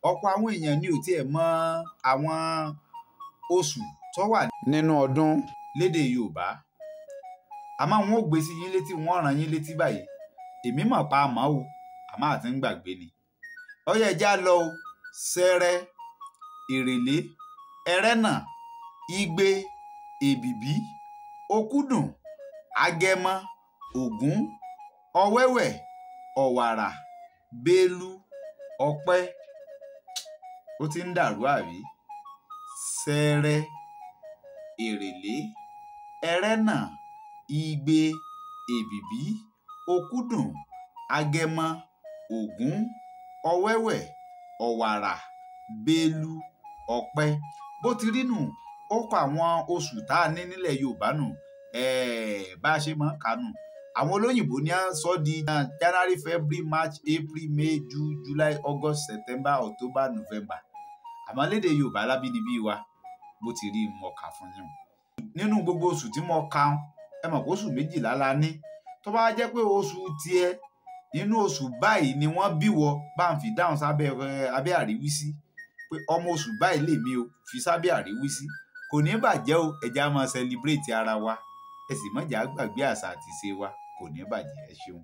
ọ̀pọ̀ àwọn èèyàn ní ò tiẹ̀ mọ àwọn oṣù tó wà nínú ọdún lédè Yorùbá àmọ́ wọn ò gbé sí yín létí wọn ràn yín létí báyìí èmi mọ̀ pa àmọ́ o àmọ́ àti ń gbàgbé ni ọyẹ ẹja lọ o Ṣẹrẹ Èrèlé Ẹrẹ́nà Igbe Èbìbí Òkúdùn Agẹmọ Ògún Ọ̀wẹ́wẹ̀ Ọ̀wàrà Bélú Ọ̀pẹ ó ti ń dàrú àbí Ṣẹrẹ Èrèlé Ẹrẹ́nà Igbe Èbìbí Òkúdùn Agẹmọ Ògún Ọ̀wẹ́wẹ̀ Ọ̀wàrà Bélú Ọ̀pẹ bó ti rí nù ó kọ àwọn oṣù tá a ní nílẹ̀ Yorùbá nù bá a ṣe máa ń kà nù àwọn olóyìnbó ní à ń sọ di January February March April May June July August September October November àmọ́ lédè Yorùbá lábínibí wa bó ti rí mo kà fún yín nínú gbogbo oṣù tí mo kà ẹ mọ̀ pé oṣù méjìlá la ní tó bá jẹ́ pé oṣù tiẹ̀ nínú oṣù báyìí ni wọ́n bí wọ bá ń fi dáhùn sábẹ́ abẹ́ àríwísí pé ọmọ oṣù báyìí lèmi o fi sábẹ́ àríwísí kò ní bàjẹ́ o ẹja máa celebrate ara wa ẹ sì mọ̀jà gbàgbé àṣà àti ìṣe wa kò ní bàjẹ́ ẹ ṣeun.